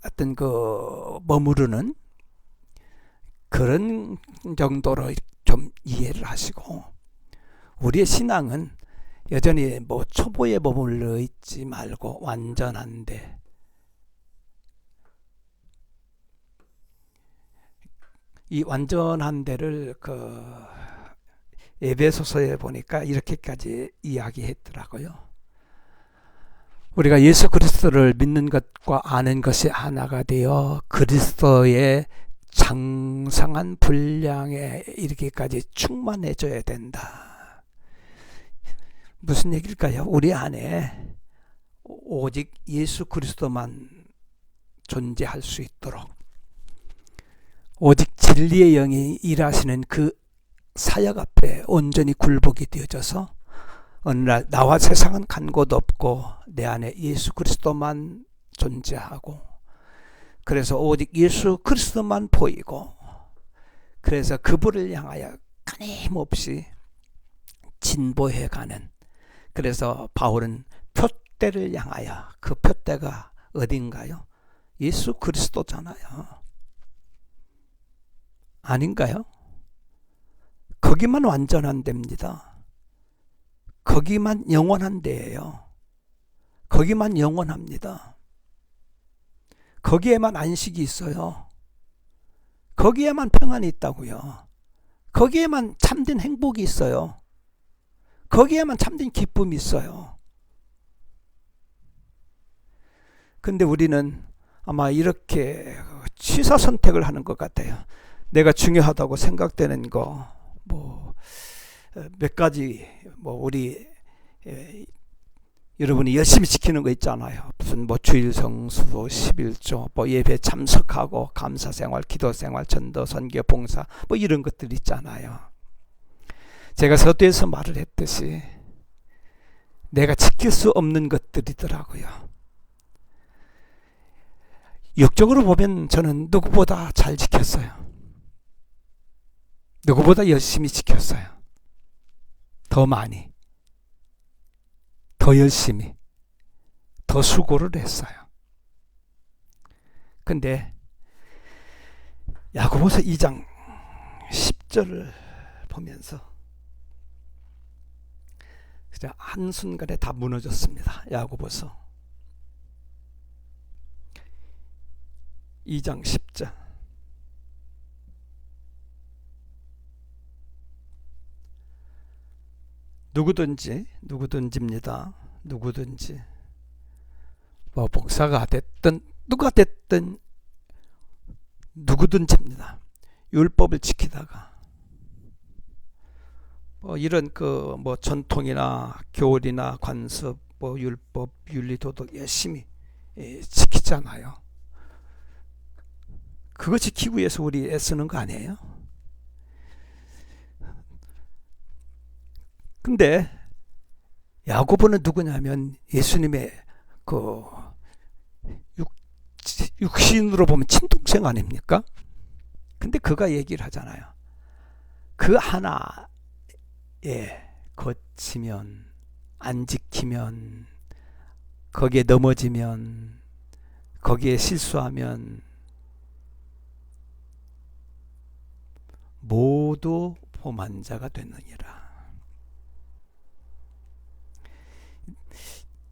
어떤 그 머무르는 그런 정도로 좀 이해를 하시고, 우리의 신앙은 여전히 뭐 초보에 머물러 있지 말고 완전한데, 이 완전한 데를 그 에베소서에 보니까 이렇게까지 이야기했더라고요. 우리가 예수 그리스도를 믿는 것과 아는 것이 하나가 되어 그리스도의 장성한 분량에 이르기까지 충만해져야 된다. 무슨 얘기일까요? 우리 안에 오직 예수 그리스도만 존재할 수 있도록, 오직 진리의 영이 일하시는 그 사역 앞에 온전히 굴복이 되어져서 어느 날 나와 세상은 간 곳 없고 내 안에 예수 그리스도만 존재하고, 그래서 오직 예수 그리스도만 보이고, 그래서 그분을 향하여 끊임없이 진보해가는, 그래서 바울은 표대를 향하여, 그 표대가 어딘가요? 예수 그리스도잖아요. 아닌가요? 거기만 완전한 데입니다. 거기만 영원한 데예요. 거기만 영원합니다. 거기에만 안식이 있어요. 거기에만 평안이 있다고요. 거기에만 참된 행복이 있어요. 거기에만 참된 기쁨이 있어요. 근데 우리는 아마 이렇게 취사 선택을 하는 것 같아요. 내가 중요하다고 생각되는 거, 몇 가지, 우리 여러분이 열심히 지키는 거 있잖아요. 무슨 주일 성수, 11조, 예배 참석하고 감사생활, 기도생활, 전도, 선교, 봉사, 이런 것들 있잖아요. 제가 서두에서 말을 했듯이 내가 지킬 수 없는 것들이더라고요. 역적으로 보면 저는 누구보다 잘 지켰어요. 누구보다 열심히 지켰어요. 더 많이, 더 열심히, 더 수고를 했어요. 근데 야고보서 2장 10절을 보면서 진짜 한순간에 다 무너졌습니다. 야고보서 2장 10절. 누구든지입니다. 누구든지 목사가 됐든 누가 됐든 누구든지입니다. 율법을 지키다가 이런 전통이나 교리나 관습, 율법, 윤리, 도덕 열심히 지키잖아요. 그거 지키기 위해서 우리 애쓰는 거 아니에요? 근데 야고보는 누구냐면 예수님의 육신으로 보면 친동생 아닙니까? 근데 그가 얘기를 하잖아요. 그 하나에 거치면, 안 지키면, 거기에 넘어지면, 거기에 실수하면 모두 포만자가 되느니라.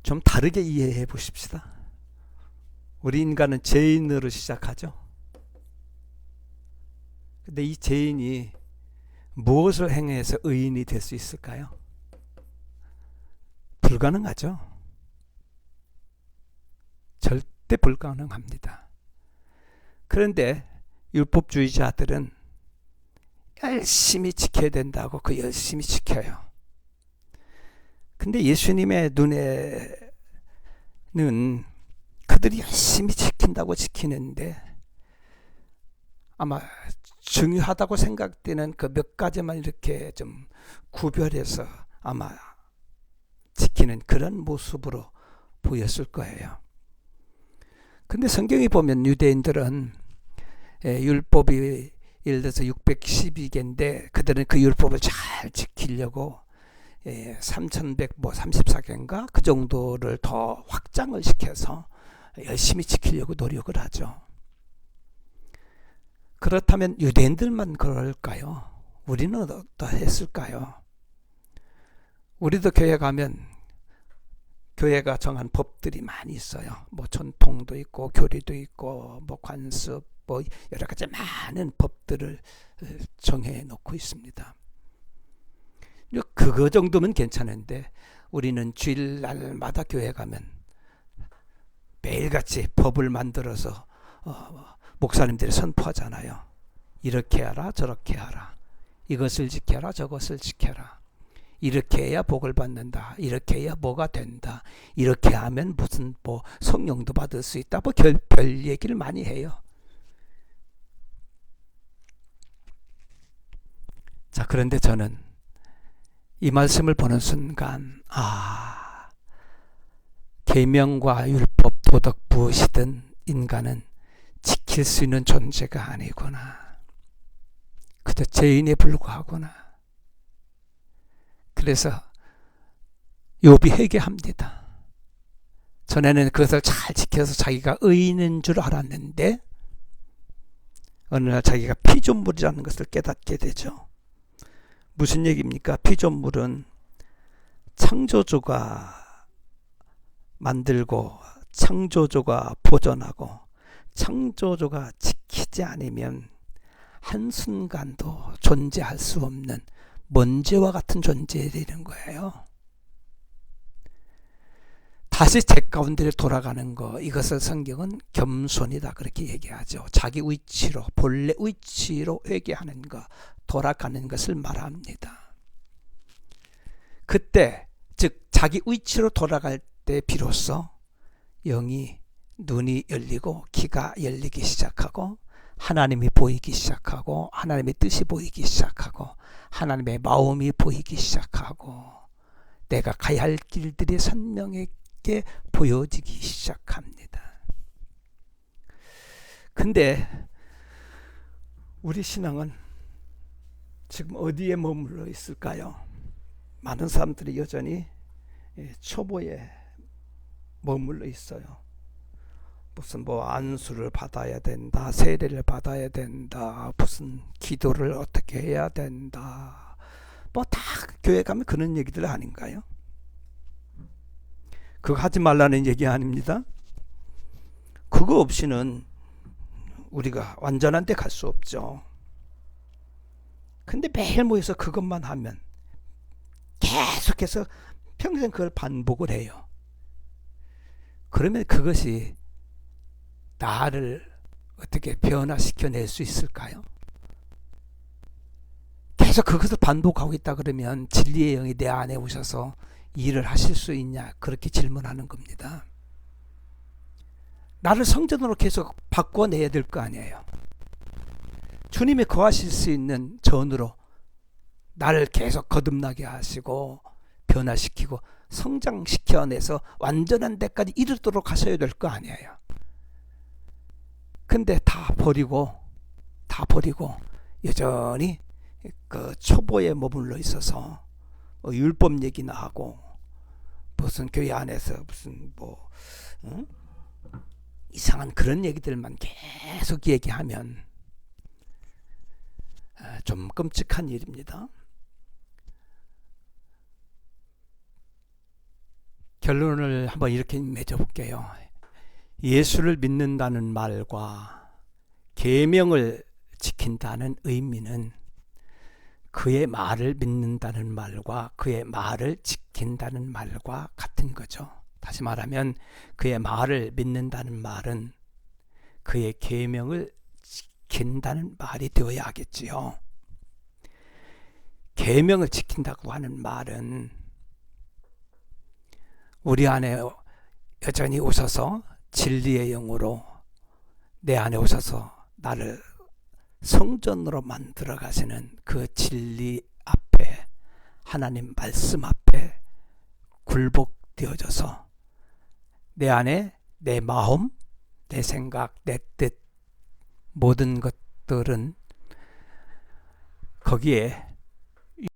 좀 다르게 이해해 보십시다. 우리 인간은 죄인으로 시작하죠. 근데 이 죄인이 무엇을 행해서 의인이 될 수 있을까요? 불가능하죠. 절대 불가능합니다. 그런데 율법주의자들은 열심히 지켜야 된다고 열심히 지켜요. 근데 예수님의 눈에는 그들이 열심히 지킨다고 지키는데 아마 중요하다고 생각되는 그 몇 가지만 이렇게 좀 구별해서 아마 지키는 그런 모습으로 보였을 거예요. 근데 성경에 보면 유대인들은 율법이 예를 들어서 612개인데 그들은 그 율법을 잘 지키려고 3134개인가 그 정도를 더 확장을 시켜서 열심히 지키려고 노력을 하죠. 그렇다면 유대인들만 그럴까요? 우리는 어떠했을까요? 우리도 교회 가면 교회가 정한 법들이 많이 있어요. 뭐 전통도 있고 교리도 있고 뭐 관습 뭐 여러 가지 많은 법들을 정해 놓고 있습니다. 그거 정도면 괜찮은데 우리는 주일날마다 교회 가면 매일같이 법을 만들어서 목사님들이 선포하잖아요. 이렇게 하라 저렇게 하라. 이것을 지켜라 저것을 지켜라. 이렇게 해야 복을 받는다. 이렇게 해야 뭐가 된다. 이렇게 하면 무슨 뭐 성령도 받을 수 있다. 뭐 별 얘기를 많이 해요. 자, 그런데 저는 이 말씀을 보는 순간 계명과 율법, 도덕 무엇이든 인간은 지킬 수 있는 존재가 아니구나. 그저 죄인에 불과하구나. 그래서 욥이 회개합니다. 전에는 그것을 잘 지켜서 자기가 의인인 줄 알았는데 어느 날 자기가 피조물이라는 것을 깨닫게 되죠. 무슨 얘기입니까? 피조물은 창조주가 만들고 창조주가 보존하고 창조주가 지키지 않으면 한순간도 존재할 수 없는 먼지와 같은 존재되는 거예요. 다시 제 가운데 돌아가는 거, 이것을 성경은 겸손이다 그렇게 얘기하죠. 자기 위치로, 본래 위치로 회개하는 거, 돌아가는 것을 말합니다. 그때 즉 자기 위치로 돌아갈 때 비로소 영이 눈이 열리고 귀가 열리기 시작하고 하나님이 보이기 시작하고 하나님의 뜻이 보이기 시작하고 하나님의 마음이 보이기 시작하고 내가 가야 할 길들이 선명하게 보여지기 시작합니다. 근데 우리 신앙은 지금 어디에 머물러 있을까요? 많은 사람들이 여전히 초보에 머물러 있어요. 무슨 뭐 안수를 받아야 된다, 세례를 받아야 된다, 무슨 기도를 어떻게 해야 된다, 뭐 다 교회 가면 그런 얘기들 아닌가요? 그거 하지 말라는 얘기 아닙니다. 그거 없이는 우리가 완전한 데 갈 수 없죠. 근데 매일 모여서 그것만 하면 계속해서 평생 그걸 반복을 해요. 그러면 그것이 나를 어떻게 변화시켜낼 수 있을까요? 계속 그것을 반복하고 있다 그러면 진리의 영이 내 안에 오셔서 일을 하실 수 있냐 그렇게 질문하는 겁니다. 나를 성전으로 계속 바꿔내야 될 거 아니에요. 주님이 거하실 수 있는 전으로 나를 계속 거듭나게 하시고 변화시키고 성장시켜내서 완전한 데까지 이르도록 하셔야 될 거 아니에요. 근데 다 버리고 여전히 그 초보에 머물러 있어서 율법 얘기나 하고 무슨 교회 안에서 무슨 뭐 이상한 그런 얘기들만 계속 얘기하면 좀 끔찍한 일입니다. 결론을 한번 이렇게 맺어볼게요. 예수를 믿는다는 말과 계명을 지킨다는 의미는 그의 말을 믿는다는 말과 그의 말을 지킨다는 말과 같은 거죠. 다시 말하면 그의 말을 믿는다는 말은 그의 계명을 지킨다는 말이 되어야 하겠지요. 계명을 지킨다고 하는 말은 우리 안에 여전히 오셔서 진리의 영으로 내 안에 오셔서 나를 성전으로 만들어 가시는 그 진리 앞에 하나님 말씀 앞에 굴복되어져서 내 안에 내 마음, 내 생각, 내 뜻 모든 것들은 거기에